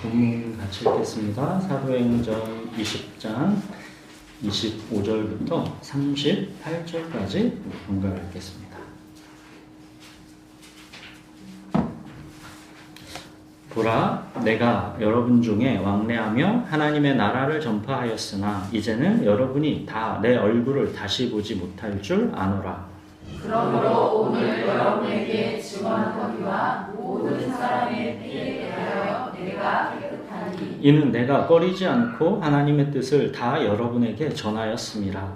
본문 같이 읽겠습니다. 사도행전 20장 25절부터 38절까지 본문을 읽겠습니다. 보라, 내가 여러분 중에 왕래하며 하나님의 나라를 전파하였으나 이제는 여러분이 다 내 얼굴을 다시 보지 못할 줄 아노라. 그러므로 오늘 여러분에게 증언하거니와 모든 사람의 피에 대하여 내가 깨끗하니 이는 내가 꺼리지 않고 하나님의 뜻을 다 여러분에게 전하였습니다.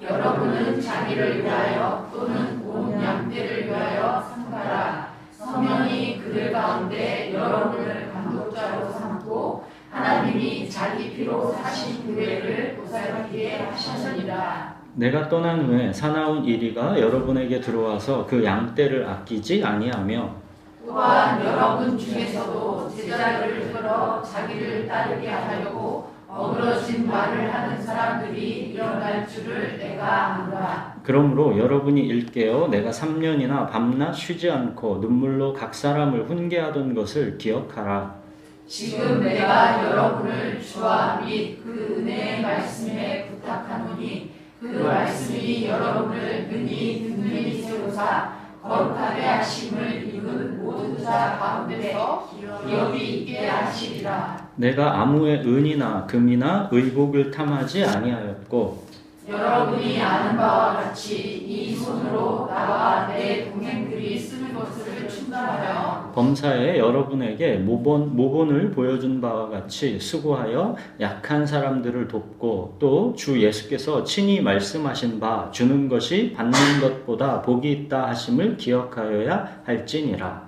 여러분은 자기를 위하여 또는 온 양떼를 위하여 삼가라. 성령이 그들 가운데 여러분을 감독자로 삼고 하나님이 자기 피로 사신 교회를 보살피게 하셨느니라. 내가 떠난 후에 사나운 이리가 여러분에게 들어와서 그 양떼를 아끼지 아니하며 또한 여러분 중에서도 제자를 끌어 자기를 따르게 하려고 어그러진 말을 하는 사람들이 일어날 줄을 내가 안다. 그러므로 여러분이 일깨어 내가 3년이나 밤낮 쉬지 않고 눈물로 각 사람을 훈계하던 것을 기억하라. 지금 내가 여러분을 주와 및 그 은혜의 말씀에 부탁하노니 그 말씀이 여러분을 능히 세우사 거룩하게 하심을 입은 모든 자 가운데서 기업이 있게 하시리라. 내가 아무의 은이나 금이나 의복을 탐하지 아니하였고 여러분이 아는 바와 같이 이 손으로 나와 내 동행들이 쓰는 것을 충당하여 범사에 여러분에게 모본을 보여준 바와 같이 수고하여 약한 사람들을 돕고 또 주 예수께서 친히 말씀하신 바 주는 것이 받는 것보다 복이 있다 하심을 기억하여야 할지니라.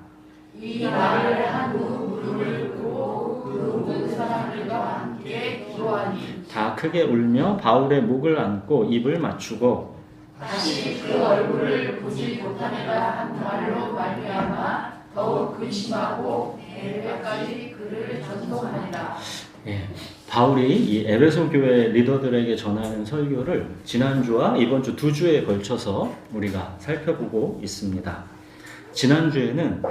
이 말을 한 후 무릎을 꿇고 그 모든 사람들과 함께 기도하니 다 크게 울며 바울의 목을 안고 입을 맞추고 다시 그 얼굴을 보지 못하리라 한 말로 말미암아 더욱 근심하고 배뼈까지 그를 전송하니라. 바울이 이 에베소 교회 리더들에게 전하는 설교를 지난주와 이번 주 두 주에 걸쳐서 우리가 살펴보고 있습니다. 지난주에는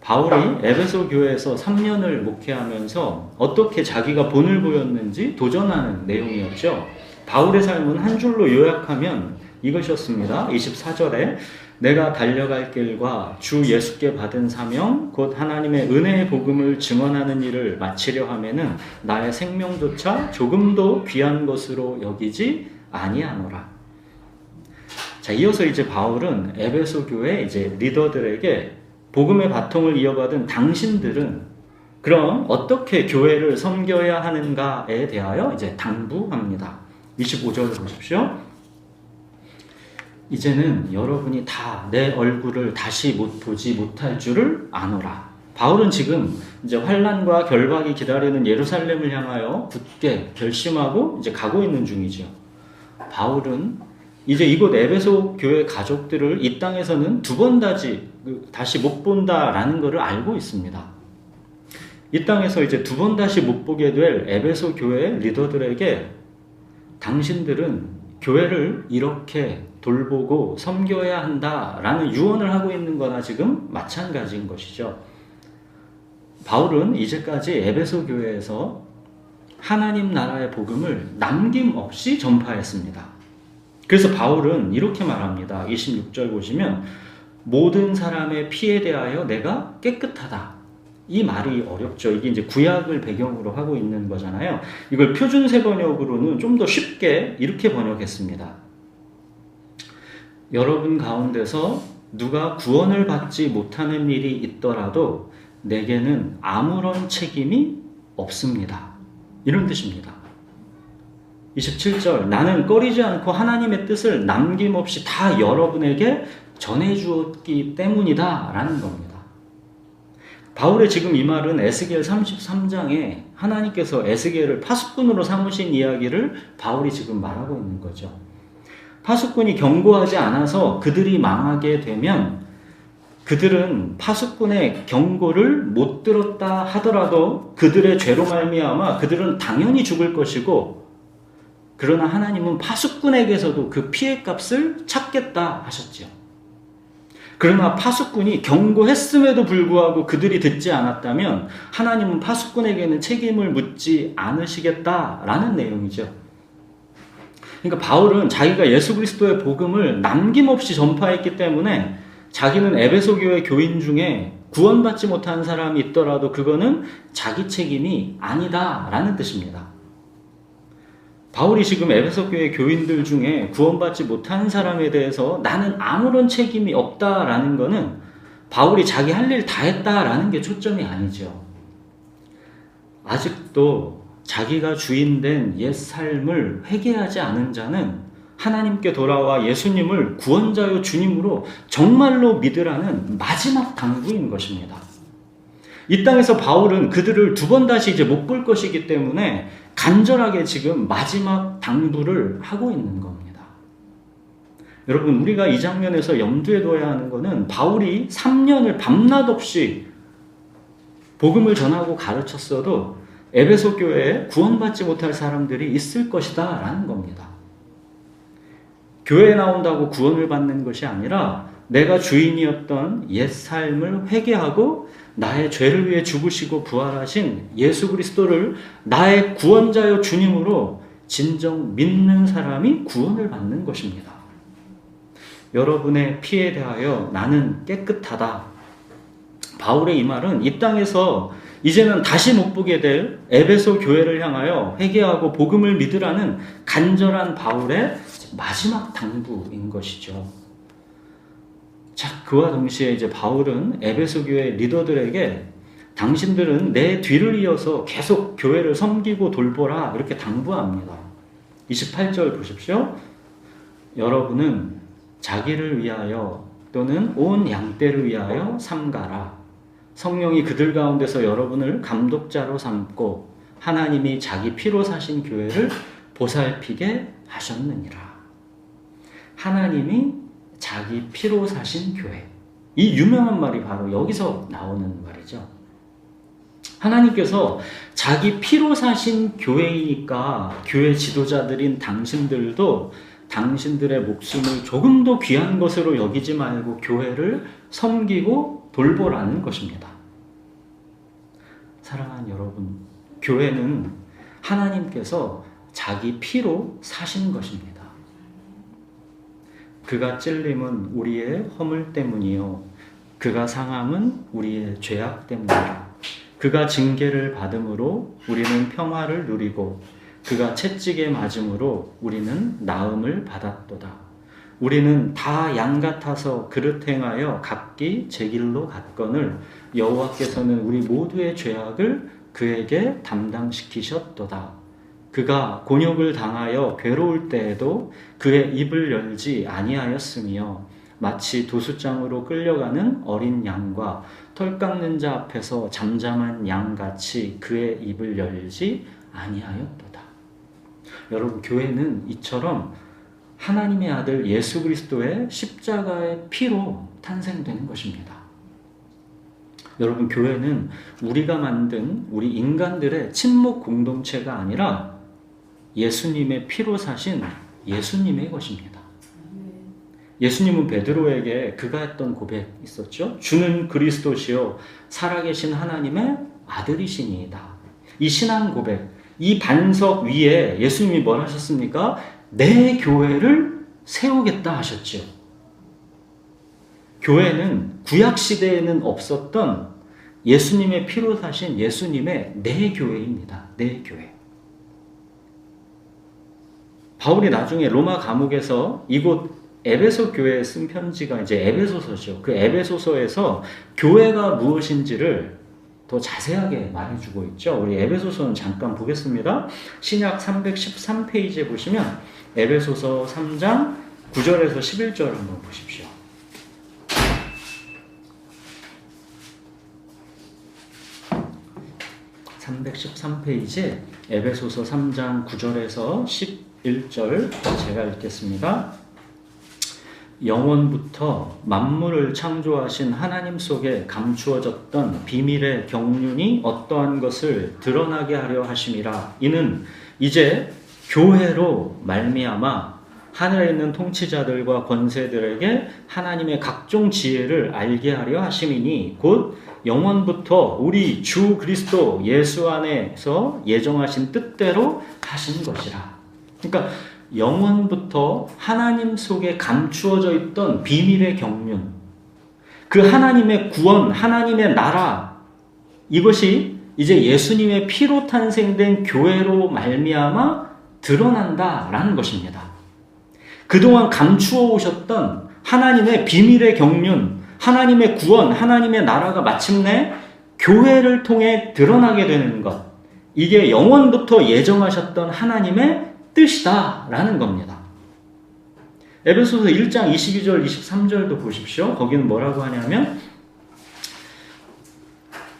바울이 에베소 교회에서 3년을 목회하면서 어떻게 자기가 본을 보였는지 도전하는 내용이었죠. 바울의 삶은 한 줄로 요약하면 이것이었습니다. 24절에 내가 달려갈 길과 주 예수께 받은 사명 곧 하나님의 은혜의 복음을 증언하는 일을 마치려 하면은 나의 생명조차 조금도 귀한 것으로 여기지 아니하노라. 자, 이어서 이제 바울은 에베소 교회 이제 리더들에게 복음의 바통을 이어받은 당신들은 그럼 어떻게 교회를 섬겨야 하는가에 대하여 이제 당부합니다. 25절을 보십시오. 이제는 여러분이 다 내 얼굴을 다시 보지 못할 줄을 아노라. 바울은 지금 이제 환난과 결박이 기다리는 예루살렘을 향하여 굳게 결심하고 이제 가고 있는 중이죠. 바울은 이제 이곳 에베소 교회 가족들을 이 땅에서는 두 번 다시 못 본다라는 것을 알고 있습니다. 이 땅에서 이제 두 번 다시 못 보게 될 에베소 교회 리더들에게 당신들은 교회를 이렇게 돌보고 섬겨야 한다라는 유언을 하고 있는 거나 지금 마찬가지인 것이죠. 바울은 이제까지 에베소 교회에서 하나님 나라의 복음을 남김없이 전파했습니다. 그래서 바울은 이렇게 말합니다. 26절 보시면 모든 사람의 피에 대하여 내가 깨끗하다. 이 말이 어렵죠. 이게 이제 구약을 배경으로 하고 있는 거잖아요. 이걸 표준세 번역으로는 좀 더 쉽게 이렇게 번역했습니다. 여러분 가운데서 누가 구원을 받지 못하는 일이 있더라도 내게는 아무런 책임이 없습니다. 이런 뜻입니다. 27절 나는 꺼리지 않고 하나님의 뜻을 남김없이 다 여러분에게 전해주었기 때문이다 라는 겁니다. 바울의 지금 이 말은 에스겔 33장에 하나님께서 에스겔을 파수꾼으로 삼으신 이야기를 바울이 지금 말하고 있는 거죠. 파수꾼이 경고하지 않아서 그들이 망하게 되면 그들은 파수꾼의 경고를 못 들었다 하더라도 그들의 죄로 말미암아 그들은 당연히 죽을 것이고 그러나 하나님은 파수꾼에게서도 그 피해 값을 찾겠다 하셨죠. 그러나 파수꾼이 경고했음에도 불구하고 그들이 듣지 않았다면 하나님은 파수꾼에게는 책임을 묻지 않으시겠다라는 내용이죠. 그러니까 바울은 자기가 예수 그리스도의 복음을 남김없이 전파했기 때문에 자기는 에베소 교회 교인 중에 구원받지 못한 사람이 있더라도 그거는 자기 책임이 아니다라는 뜻입니다. 바울이 지금 에베소 교회 교인들 중에 구원받지 못한 사람에 대해서 나는 아무런 책임이 없다라는 거는 바울이 자기 할 일 다 했다라는 게 초점이 아니죠. 아직도 자기가 주인된 옛 삶을 회개하지 않은 자는 하나님께 돌아와 예수님을 구원자요 주님으로 정말로 믿으라는 마지막 당부인 것입니다. 이 땅에서 바울은 그들을 두 번 다시 이제 못 볼 것이기 때문에 간절하게 지금 마지막 당부를 하고 있는 겁니다. 여러분, 우리가 이 장면에서 염두에 둬야 하는 것은 바울이 3년을 밤낮 없이 복음을 전하고 가르쳤어도 에베소 교회에 구원받지 못할 사람들이 있을 것이다 라는 겁니다. 교회에 나온다고 구원을 받는 것이 아니라 내가 주인이었던 옛 삶을 회개하고 나의 죄를 위해 죽으시고 부활하신 예수 그리스도를 나의 구원자여 주님으로 진정 믿는 사람이 구원을 받는 것입니다. 여러분의 피에 대하여 나는 깨끗하다. 바울의 이 말은 이 땅에서 이제는 다시 못 보게 될 에베소 교회를 향하여 회개하고 복음을 믿으라는 간절한 바울의 마지막 당부인 것이죠. 자, 그와 동시에 이제 바울은 에베소 교회 리더들에게 당신들은 내 뒤를 이어서 계속 교회를 섬기고 돌보라 이렇게 당부합니다. 28절 보십시오. 여러분은 자기를 위하여 또는 온 양떼를 위하여 삼가라. 성령이 그들 가운데서 여러분을 감독자로 삼고 하나님이 자기 피로 사신 교회를 보살피게 하셨느니라. 하나님이 자기 피로 사신 교회. 이 유명한 말이 바로 여기서 나오는 말이죠. 하나님께서 자기 피로 사신 교회이니까 교회 지도자들인 당신들도 당신들의 목숨을 조금도 귀한 것으로 여기지 말고 교회를 섬기고 돌보라는 것입니다. 사랑하는 여러분, 교회는 하나님께서 자기 피로 사신 것입니다. 그가 찔림은 우리의 허물 때문이요 그가 상함은 우리의 죄악 때문이라. 그가 징계를 받음으로 우리는 평화를 누리고 그가 채찍에 맞음으로 우리는 나음을 받았도다. 우리는 다 양 같아서 그릇 행하여 각기 제 길로 갔거늘 여호와께서는 우리 모두의 죄악을 그에게 담당시키셨도다. 그가 곤욕을 당하여 괴로울 때에도 그의 입을 열지 아니하였으며 마치 도수장으로 끌려가는 어린 양과 털 깎는 자 앞에서 잠잠한 양같이 그의 입을 열지 아니하였도다. 여러분, 교회는 이처럼 하나님의 아들 예수 그리스도의 십자가의 피로 탄생되는 것입니다. 여러분, 교회는 우리가 만든 우리 인간들의 친목 공동체가 아니라 예수님의 피로 사신 예수님의 것입니다. 예수님은 베드로에게 그가 했던 고백 있었죠. 주는 그리스도시요 살아계신 하나님의 아들이시니이다. 이 신앙 고백, 이 반석 위에 예수님이 뭘 하셨습니까? 내 교회를 세우겠다 하셨죠. 교회는 구약시대에는 없었던 예수님의 피로 사신 예수님의 내 교회입니다. 내 교회. 바울이 나중에 로마 감옥에서 이곳 에베소 교회에 쓴 편지가 이제 에베소서죠. 그 에베소서에서 교회가 무엇인지를 더 자세하게 말해주고 있죠. 우리 에베소서는 잠깐 보겠습니다. 신약 313페이지에 보시면 에베소서 3장 9절에서 11절 한번 보십시오. (313페이지에) 에베소서 3장 9절에서 11절 제가 읽겠습니다. 영원부터 만물을 창조하신 하나님 속에 감추어졌던 비밀의 경륜이 어떠한 것을 드러나게 하려 하심이라. 이는 이제 교회로 말미암아 하늘에 있는 통치자들과 권세들에게 하나님의 각종 지혜를 알게 하려 하심이니 곧 영원부터 우리 주 그리스도 예수 안에서 예정하신 뜻대로 하신 것이라. 그러니까 영원부터 하나님 속에 감추어져 있던 비밀의 경륜, 그 하나님의 구원, 하나님의 나라, 이것이 이제 예수님의 피로 탄생된 교회로 말미암아 드러난다라는 것입니다. 그동안 감추어 오셨던 하나님의 비밀의 경륜, 하나님의 구원, 하나님의 나라가 마침내 교회를 통해 드러나게 되는 것, 이게 영원부터 예정하셨던 하나님의 뜻이다라는 겁니다. 에베소서 1장 22절 23절도 보십시오. 거기는 뭐라고 하냐면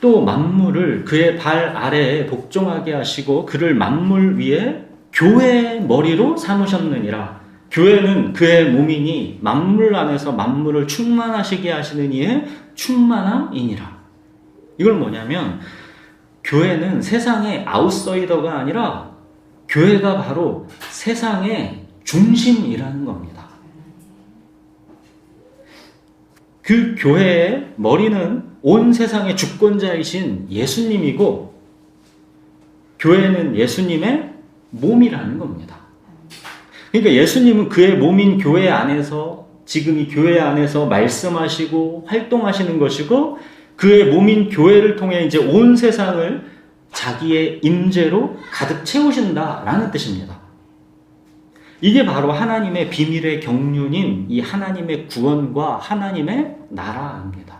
또 만물을 그의 발 아래에 복종하게 하시고 그를 만물 위에 교회의 머리로 삼으셨느니라. 교회는 그의 몸이니 만물 안에서 만물을 충만하시게 하시는 이의 충만함이니라. 이걸 뭐냐면 교회는 세상의 아웃사이더가 아니라 교회가 바로 세상의 중심이라는 겁니다. 그 교회의 머리는 온 세상의 주권자이신 예수님이고 교회는 예수님의 몸이라는 겁니다. 그러니까 예수님은 그의 몸인 교회 안에서 지금 이 교회 안에서 말씀하시고 활동하시는 것이고 그의 몸인 교회를 통해 이제 온 세상을 자기의 임재로 가득 채우신다라는 뜻입니다. 이게 바로 하나님의 비밀의 경륜인 이 하나님의 구원과 하나님의 나라입니다.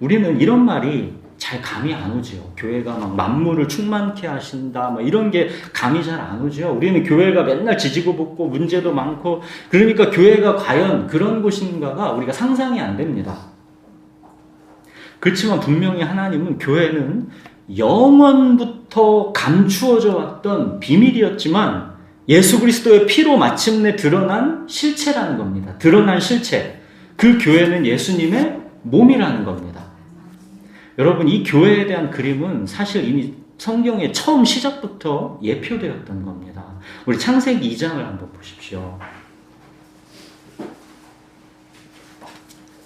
우리는 이런 말이 잘 감이 안 오지요. 교회가 막 만물을 충만케 하신다, 뭐 이런 게 감이 잘 안 오죠. 우리는 교회가 맨날 지지고 볶고 문제도 많고, 그러니까 교회가 과연 그런 곳인가가 우리가 상상이 안 됩니다. 그렇지만 분명히 하나님은 교회는 영원부터 감추어져 왔던 비밀이었지만 예수 그리스도의 피로 마침내 드러난 실체라는 겁니다. 드러난 실체. 그 교회는 예수님의 몸이라는 겁니다. 여러분, 이 교회에 대한 그림은 사실 이미 성경의 처음 시작부터 예표되었던 겁니다. 우리 창세기 2장을 한번 보십시오.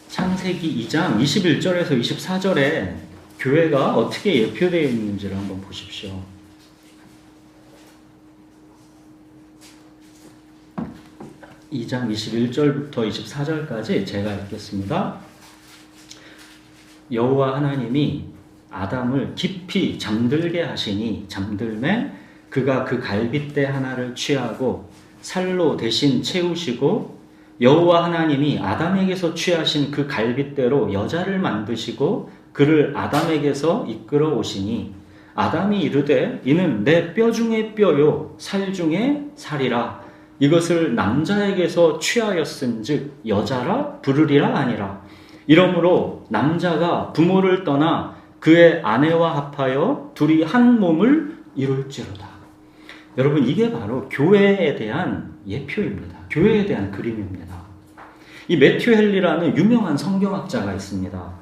창세기 2장 21절에서 24절에 교회가 어떻게 예표되어 있는지를 한번 보십시오. 2장 21절부터 24절까지 제가 읽겠습니다. 여호와 하나님이 아담을 깊이 잠들게 하시니 잠들매 그가 그 갈빗대 하나를 취하고 살로 대신 채우시고 여호와 하나님이 아담에게서 취하신 그 갈빗대로 여자를 만드시고 그를 아담에게서 이끌어 오시니 아담이 이르되 이는 내 뼈 중에 뼈요 살 중에 살이라 이것을 남자에게서 취하였은즉 여자라 부르리라 하니라. 이러므로 남자가 부모를 떠나 그의 아내와 합하여 둘이 한 몸을 이룰지로다. 여러분, 이게 바로 교회에 대한 예표입니다. 교회에 대한 그림입니다. 이 매튜 헨리라는 유명한 성경학자가 있습니다.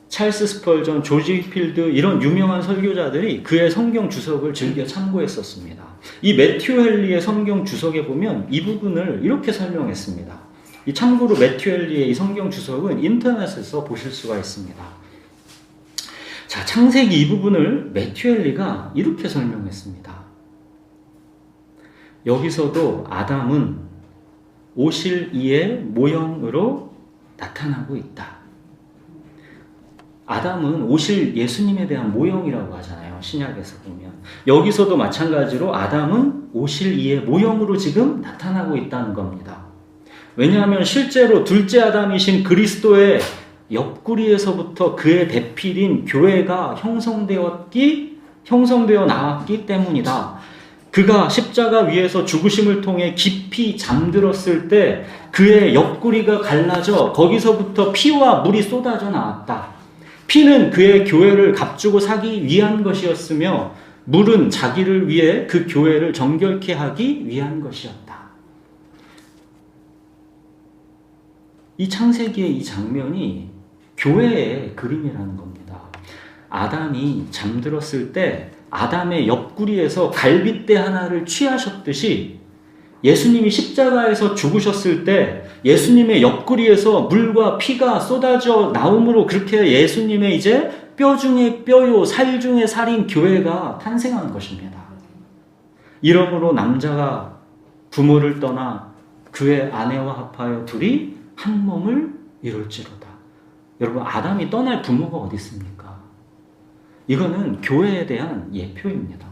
찰스 스펄전, 조지 휘필드 이런 유명한 설교자들이 그의 성경 주석을 즐겨 참고했었습니다. 이 매튜 헨리의 성경 주석에 보면 이 부분을 이렇게 설명했습니다. 이 참고로 매튜 헨리의 이 성경 주석은 인터넷에서 보실 수가 있습니다. 자, 창세기 이 부분을 매튜 헨리가 이렇게 설명했습니다. 여기서도 아담은 오실 이의 모형으로 나타나고 있다. 아담은 오실 예수님에 대한 모형이라고 하잖아요. 신약에서 보면. 여기서도 마찬가지로 아담은 오실 이의 모형으로 지금 나타나고 있다는 겁니다. 왜냐하면 실제로 둘째 아담이신 그리스도의 옆구리에서부터 그의 대필인 교회가 형성되어 나왔기 때문이다. 그가 십자가 위에서 죽으심을 통해 깊이 잠들었을 때 그의 옆구리가 갈라져 거기서부터 피와 물이 쏟아져 나왔다. 피는 그의 교회를 값주고 사기 위한 것이었으며 물은 자기를 위해 그 교회를 정결케 하기 위한 것이었다. 이 창세기의 이 장면이 교회의 그림이라는 겁니다. 아담이 잠들었을 때 아담의 옆구리에서 갈빗대 하나를 취하셨듯이 예수님이 십자가에서 죽으셨을 때 예수님의 옆구리에서 물과 피가 쏟아져 나옴으로 그렇게 예수님의 이제 뼈 중에 뼈요 살 중에 살인 교회가 탄생한 것입니다. 이러므로 남자가 부모를 떠나 그의 아내와 합하여 둘이 한 몸을 이룰지로다. 여러분, 아담이 떠날 부모가 어디 있습니까? 이거는 교회에 대한 예표입니다.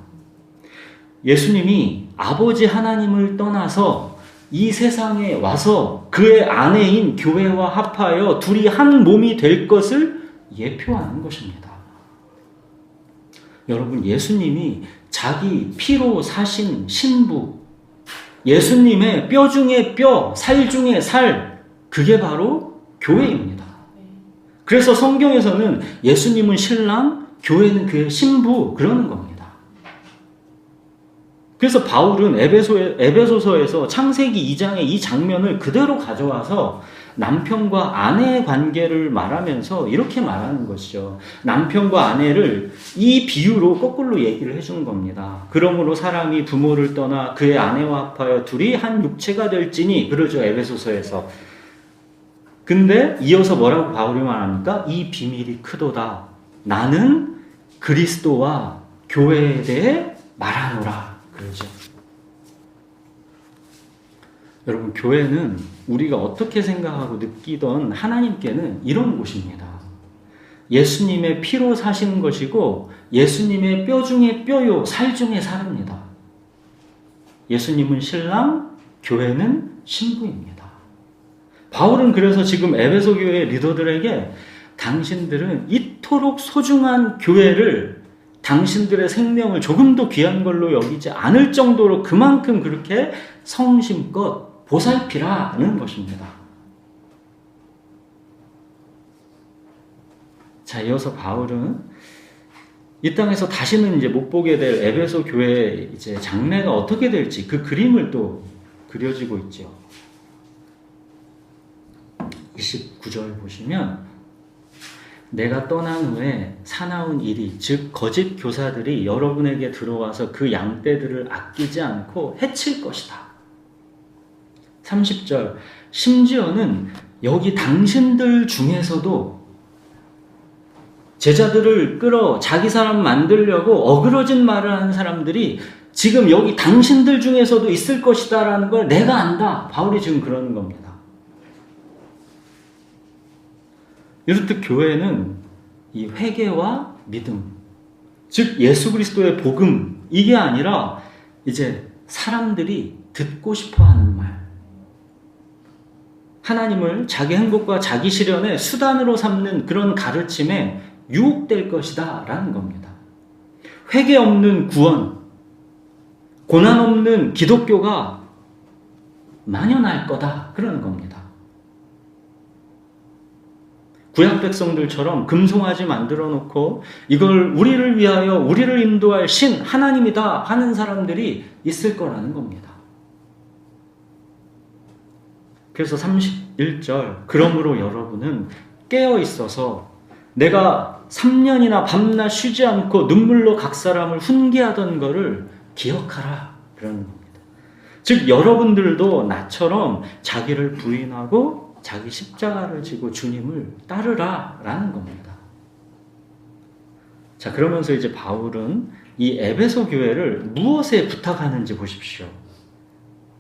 예수님이 아버지 하나님을 떠나서 이 세상에 와서 그의 아내인 교회와 합하여 둘이 한 몸이 될 것을 예표하는 것입니다. 여러분, 예수님이 자기 피로 사신 신부, 예수님의 뼈 중에 뼈, 살 중에 살, 그게 바로 교회입니다. 그래서 성경에서는 예수님은 신랑, 교회는 그의 신부, 그러는 겁니다. 그래서 바울은 에베소서에서 창세기 2장의 이 장면을 그대로 가져와서 남편과 아내의 관계를 말하면서 이렇게 말하는 것이죠. 남편과 아내를 이 비유로 거꾸로 얘기를 해주는 겁니다. 그러므로 사람이 부모를 떠나 그의 아내와 합하여 둘이 한 육체가 될지니, 그러죠, 에베소서에서. 근데 이어서 뭐라고 바울이 말합니까? 이 비밀이 크도다. 나는 그리스도와 교회에 대해 말하노라. 그러죠. 여러분, 교회는 우리가 어떻게 생각하고 느끼던 하나님께는 이런 곳입니다. 예수님의 피로 사시는 것이고 예수님의 뼈 중에 뼈요 살 중에 살입니다. 예수님은 신랑, 교회는 신부입니다. 바울은 그래서 지금 에베소 교회 리더들에게 당신들은 이토록 소중한 교회를, 당신들의 생명을 조금도 귀한 걸로 여기지 않을 정도로 그만큼 그렇게 성심껏 보살피라는 것입니다. 자, 이어서 바울은 이 땅에서 다시는 이제 못 보게 될 에베소 교회의 이제 장래가 어떻게 될지 그 그림을 또 그려지고 있죠. 29절 보시면, 내가 떠난 후에 사나운 이리, 즉 거짓 교사들이 여러분에게 들어와서 그 양떼들을 아끼지 않고 해칠 것이다. 30절, 심지어는 여기 당신들 중에서도 제자들을 끌어 자기 사람 만들려고 어그러진 말을 하는 사람들이 지금 여기 당신들 중에서도 있을 것이다 라는 걸 내가 안다. 바울이 지금 그러는 겁니다. 이렇듯 교회는 이 회개와 믿음, 즉 예수 그리스도의 복음, 이게 아니라 이제 사람들이 듣고 싶어하는 말, 하나님을 자기 행복과 자기 실현의 수단으로 삼는 그런 가르침에 유혹될 것이다 라는 겁니다. 회개 없는 구원, 고난 없는 기독교가 만연할 거다, 그러는 겁니다. 구약 백성들처럼 금송아지 만들어 놓고 이걸 우리를 위하여 우리를 인도할 신 하나님이다 하는 사람들이 있을 거라는 겁니다. 그래서 31절, 그러므로 여러분은 깨어 있어서 내가 3년이나 밤낮 쉬지 않고 눈물로 각 사람을 훈계하던 거를 기억하라, 그러는 겁니다. 즉 여러분들도 나처럼 자기를 부인하고 자기 십자가를 지고 주님을 따르라 라는 겁니다. 자, 그러면서 이제 바울은 이 에베소 교회를 무엇에 부탁하는지 보십시오.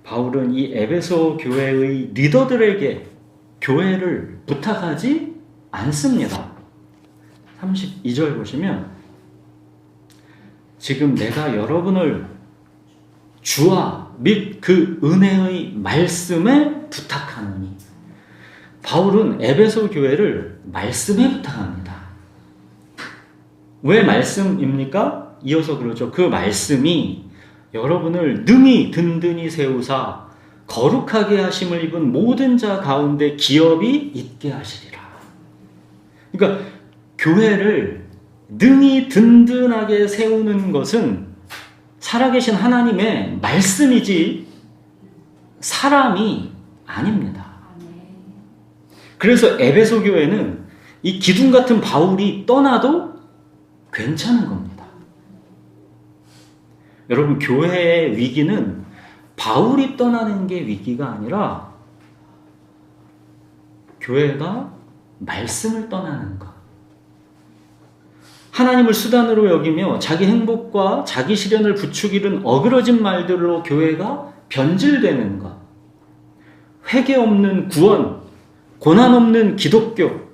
바울은 이 에베소 교회의 리더들에게 교회를 부탁하지 않습니다. 32절 보시면, 지금 내가 여러분을 주와 및 그 은혜의 말씀에 부탁하노니, 바울은 에베소 교회를 말씀에 부탁합니다. 왜 말씀입니까? 이어서 그러죠. 그 말씀이 여러분을 능히 든든히 세우사 거룩하게 하심을 입은 모든 자 가운데 기업이 있게 하시리라. 그러니까 교회를 능히 든든하게 세우는 것은 살아계신 하나님의 말씀이지 사람이 아닙니다. 그래서 에베소 교회는 이 기둥 같은 바울이 떠나도 괜찮은 겁니다. 여러분, 교회의 위기는 바울이 떠나는 게 위기가 아니라 교회가 말씀을 떠나는 것. 하나님을 수단으로 여기며 자기 행복과 자기 실현을 부추기는 어그러진 말들로 교회가 변질되는 것. 회개 없는 구원, 고난 없는 기독교,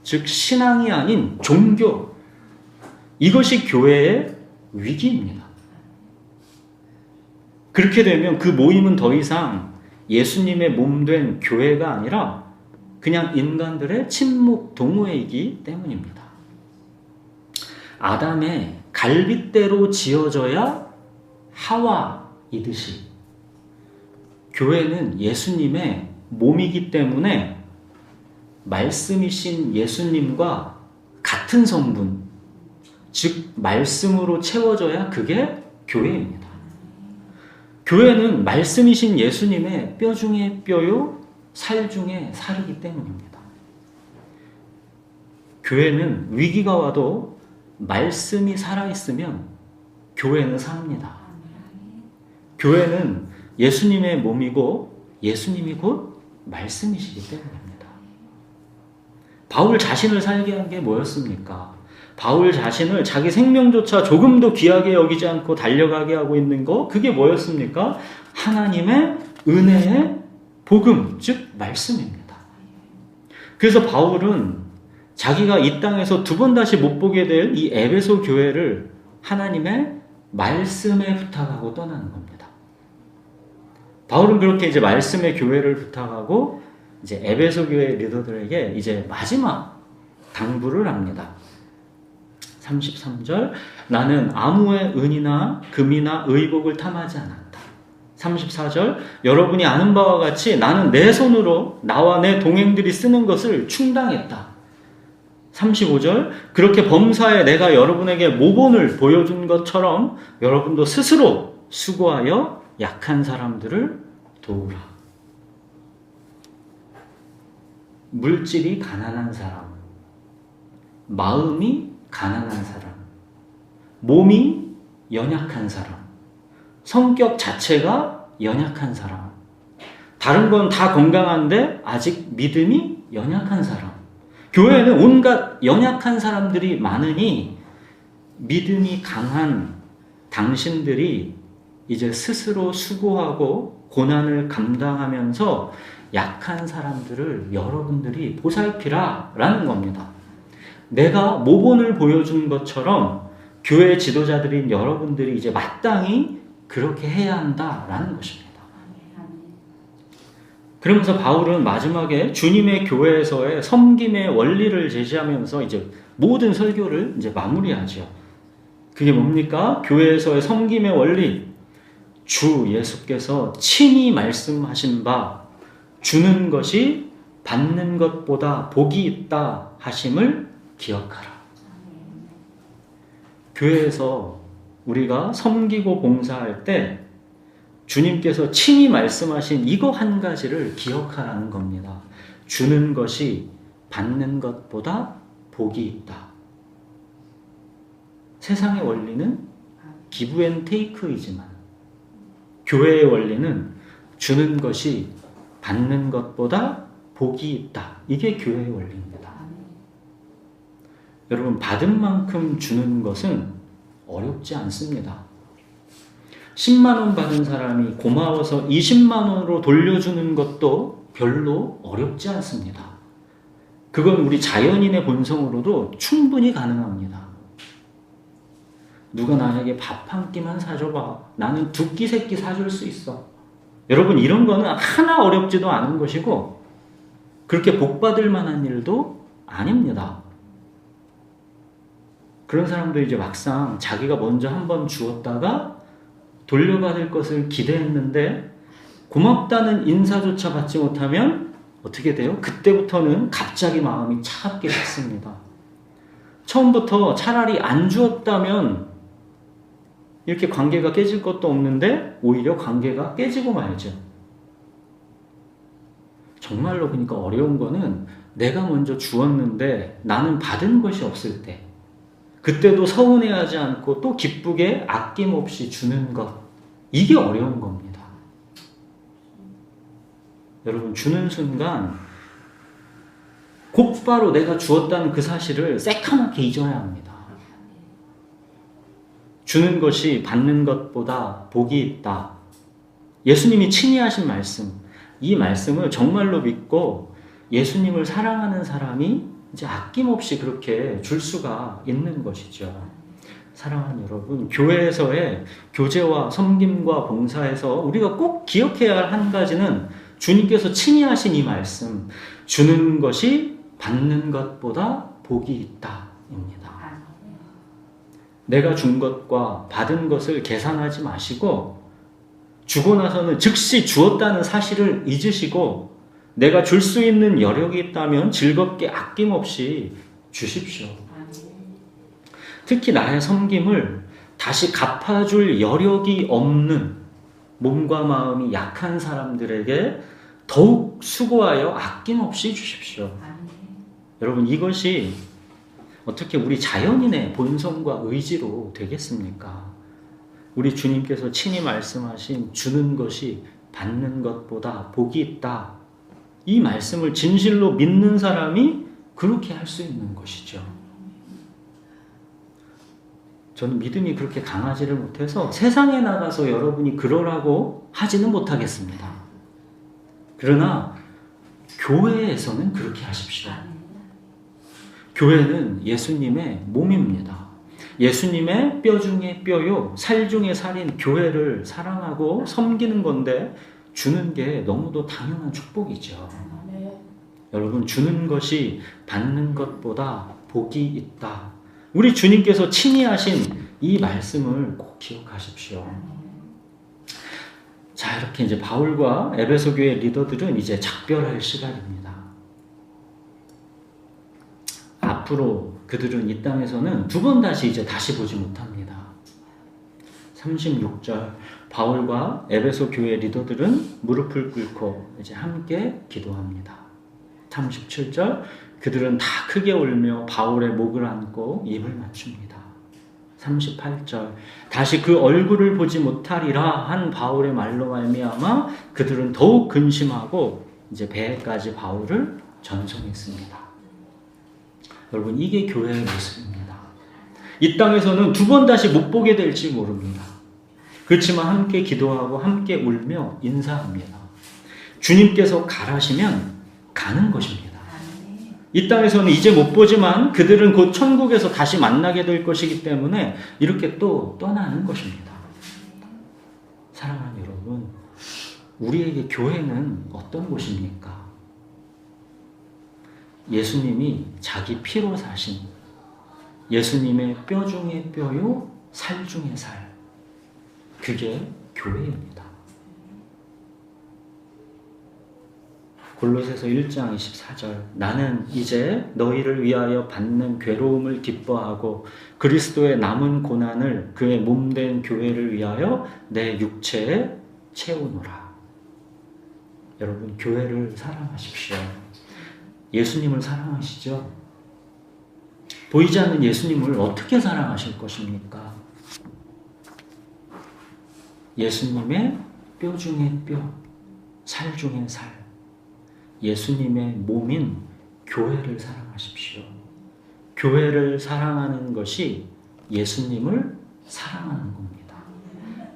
즉 신앙이 아닌 종교. 이것이 교회의 위기입니다. 그렇게 되면 그 모임은 더 이상 예수님의 몸된 교회가 아니라 그냥 인간들의 친목 동호회이기 때문입니다. 아담의 갈빗대로 지어져야 하와이듯이 교회는 예수님의 몸이기 때문에 말씀이신 예수님과 같은 성분, 즉 말씀으로 채워져야 그게 교회입니다. 교회는 말씀이신 예수님의 뼈 중에 뼈요, 살 중에 살이기 때문입니다. 교회는 위기가 와도 말씀이 살아있으면 교회는 삽니다. 교회는 예수님의 몸이고 예수님이 곧 말씀이시기 때문입니다. 바울 자신을 살게 한 게 뭐였습니까? 바울 자신을 자기 생명조차 조금도 귀하게 여기지 않고 달려가게 하고 있는 거, 그게 뭐였습니까? 하나님의 은혜의 복음, 즉 말씀입니다. 그래서 바울은 자기가 이 땅에서 두 번 다시 못 보게 될 이 에베소 교회를 하나님의 말씀에 부탁하고 떠나는 겁니다. 바울은 그렇게 이제 말씀의 교회를 부탁하고 이제 에베소 교회 리더들에게 이제 마지막 당부를 합니다. 33절, 나는 아무의 은이나 금이나 의복을 탐하지 않았다. 34절, 여러분이 아는 바와 같이 나는 내 손으로 나와 내 동행들이 쓰는 것을 충당했다. 35절, 그렇게 범사에 내가 여러분에게 모본을 보여준 것처럼 여러분도 스스로 수고하여 약한 사람들을 도우라. 물질이 가난한 사람, 마음이 가난한 사람, 몸이 연약한 사람, 성격 자체가 연약한 사람, 다른 건 다 건강한데 아직 믿음이 연약한 사람. 교회에는 온갖 연약한 사람들이 많으니 믿음이 강한 당신들이 이제 스스로 수고하고 고난을 감당하면서 약한 사람들을 여러분들이 보살피라 라는 겁니다. 내가 모본을 보여준 것처럼 교회 지도자들인 여러분들이 이제 마땅히 그렇게 해야 한다라는 것입니다. 그러면서 바울은 마지막에 주님의 교회에서의 섬김의 원리를 제시하면서 이제 모든 설교를 이제 마무리하죠. 그게 뭡니까? 교회에서의 섬김의 원리. 주 예수께서 친히 말씀하신 바 주는 것이 받는 것보다 복이 있다 하심을 기억하라. 교회에서 우리가 섬기고 봉사할 때 주님께서 친히 말씀하신 이거 한 가지를 기억하라는 겁니다. 주는 것이 받는 것보다 복이 있다. 세상의 원리는 기브 앤 테이크이지만 교회의 원리는 주는 것이 받는 것보다 복이 있다. 이게 교회의 원리입니다. 여러분, 받은 만큼 주는 것은 어렵지 않습니다. 10만 원 받은 사람이 고마워서 20만 원으로 돌려주는 것도 별로 어렵지 않습니다. 그건 우리 자연인의 본성으로도 충분히 가능합니다. 누가 나에게 밥 한 끼만 사줘봐. 나는 2끼, 3끼 사줄 수 있어. 여러분, 이런 거는 하나 어렵지도 않은 것이고 그렇게 복받을 만한 일도 아닙니다. 그런 사람들이 이제 막상 자기가 먼저 한번 주었다가 돌려받을 것을 기대했는데 고맙다는 인사조차 받지 못하면 어떻게 돼요? 그때부터는 갑자기 마음이 차갑게 됐습니다. 처음부터 차라리 안 주었다면 이렇게 관계가 깨질 것도 없는데 오히려 관계가 깨지고 말죠. 정말로 그러니까 어려운 거는 내가 먼저 주었는데 나는 받은 것이 없을 때 그때도 서운해하지 않고 또 기쁘게 아낌없이 주는 것. 이게 어려운 겁니다. 여러분, 주는 순간 곧바로 내가 주었다는 그 사실을 새카맣게 잊어야 합니다. 주는 것이 받는 것보다 복이 있다. 예수님이 친히 하신 말씀, 이 말씀을 정말로 믿고 예수님을 사랑하는 사람이 이제 아낌없이 그렇게 줄 수가 있는 것이죠. 사랑하는 여러분, 교회에서의 교제와 섬김과 봉사에서 우리가 꼭 기억해야 할 한 가지는 주님께서 친히 하신 이 말씀, 주는 것이 받는 것보다 복이 있다입니다. 내가 준 것과 받은 것을 계산하지 마시고 주고 나서는 즉시 주었다는 사실을 잊으시고 내가 줄 수 있는 여력이 있다면 즐겁게 아낌없이 주십시오. 특히 나의 섬김을 다시 갚아줄 여력이 없는 몸과 마음이 약한 사람들에게 더욱 수고하여 아낌없이 주십시오. 여러분, 이것이 어떻게 우리 자연인의 본성과 의지로 되겠습니까? 우리 주님께서 친히 말씀하신 주는 것이 받는 것보다 복이 있다. 이 말씀을 진실로 믿는 사람이 그렇게 할 수 있는 것이죠. 저는 믿음이 그렇게 강하지를 못해서 세상에 나가서 여러분이 그러라고 하지는 못하겠습니다. 그러나 교회에서는 그렇게 하십시오. 교회는 예수님의 몸입니다. 예수님의 뼈 중에 뼈요, 살 중에 살인 교회를 사랑하고 섬기는 건데 주는 게 너무도 당연한 축복이죠. 여러분, 주는 것이 받는 것보다 복이 있다. 우리 주님께서 친히 하신 이 말씀을 꼭 기억하십시오. 자, 이렇게 이제 바울과 에베소 교회 리더들은 이제 작별할 시간입니다. 앞으로 그들은 이 땅에서는 두 번 다시 보지 못합니다. 36절, 바울과 에베소 교회 리더들은 무릎을 꿇고 이제 함께 기도합니다. 37절, 그들은 다 크게 울며 바울의 목을 안고 입을 맞춥니다. 38절, 다시 그 얼굴을 보지 못하리라 한 바울의 말로 말미암아 그들은 더욱 근심하고 이제 배에까지 바울을 전송했습니다. 여러분, 이게 교회의 모습입니다. 이 땅에서는 두 번 다시 못 보게 될지 모릅니다. 그렇지만 함께 기도하고 함께 울며 인사합니다. 주님께서 가라시면 가는 것입니다. 이 땅에서는 이제 못 보지만 그들은 곧 천국에서 다시 만나게 될 것이기 때문에 이렇게 또 떠나는 것입니다. 사랑하는 여러분, 우리에게 교회는 어떤 곳입니까? 예수님이 자기 피로 사신 예수님의 뼈 중에 뼈요, 살 중에 살, 그게 교회입니다. 골로새서 1장 24절, 나는 이제 너희를 위하여 받는 괴로움을 기뻐하고 그리스도의 남은 고난을 그의 몸된 교회를 위하여 내 육체에 채우노라. 여러분, 교회를 사랑하십시오. 예수님을 사랑하시죠? 보이지 않는 예수님을 어떻게 사랑하실 것입니까? 예수님의 뼈 중에 뼈, 살 중에 살, 예수님의 몸인 교회를 사랑하십시오. 교회를 사랑하는 것이 예수님을 사랑하는 겁니다.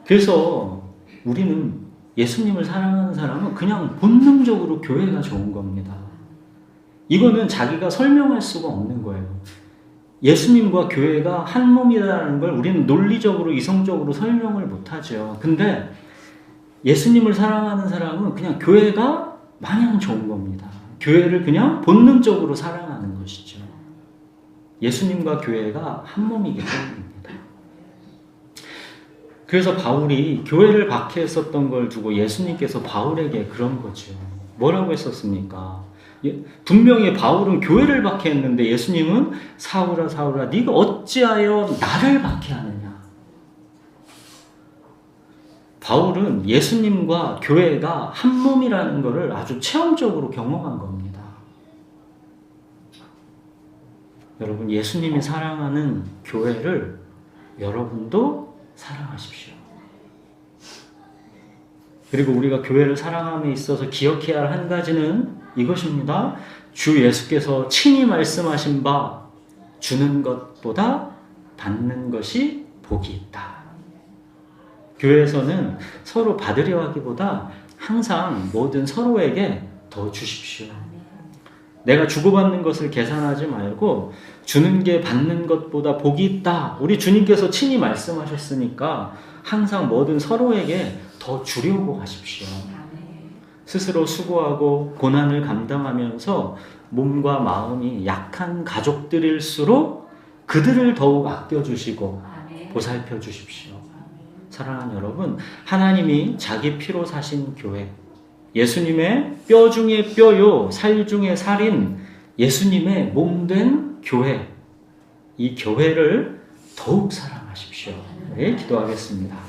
그래서 우리는 예수님을 사랑하는 사람은 그냥 본능적으로 교회가 좋은 겁니다. 이거는 자기가 설명할 수가 없는 거예요. 예수님과 교회가 한 몸이라는 걸 우리는 논리적으로, 이성적으로 설명을 못하죠. 근데 예수님을 사랑하는 사람은 그냥 교회가 마냥 좋은 겁니다. 교회를 그냥 본능적으로 사랑하는 것이죠. 예수님과 교회가 한 몸이기 때문입니다. 그래서 바울이 교회를 박해했었던 걸 두고 예수님께서 바울에게 그런 거죠. 뭐라고 했었습니까? 분명히 바울은 교회를 박해했는데 예수님은 사울아 사울아 네가 어찌하여 나를 박해하느냐. 바울은 예수님과 교회가 한 몸이라는 것을 아주 체험적으로 경험한 겁니다. 여러분, 예수님이 사랑하는 교회를 여러분도 사랑하십시오. 그리고 우리가 교회를 사랑함에 있어서 기억해야 할 한 가지는 이것입니다. 주 예수께서 친히 말씀하신 바 주는 것보다 받는 것이 복이 있다. 교회에서는 서로 받으려 하기보다 항상 뭐든 서로에게 더 주십시오. 내가 주고받는 것을 계산하지 말고 주는 게 받는 것보다 복이 있다. 우리 주님께서 친히 말씀하셨으니까 항상 뭐든 서로에게 더 주려고 하십시오. 스스로 수고하고 고난을 감당하면서 몸과 마음이 약한 가족들일수록 그들을 더욱 아껴주시고 보살펴 주십시오. 사랑하는 여러분, 하나님이 자기 피로 사신 교회, 예수님의 뼈 중에 뼈요 살 중에 살인 예수님의 몸된 교회, 이 교회를 더욱 사랑하십시오. 네, 기도하겠습니다.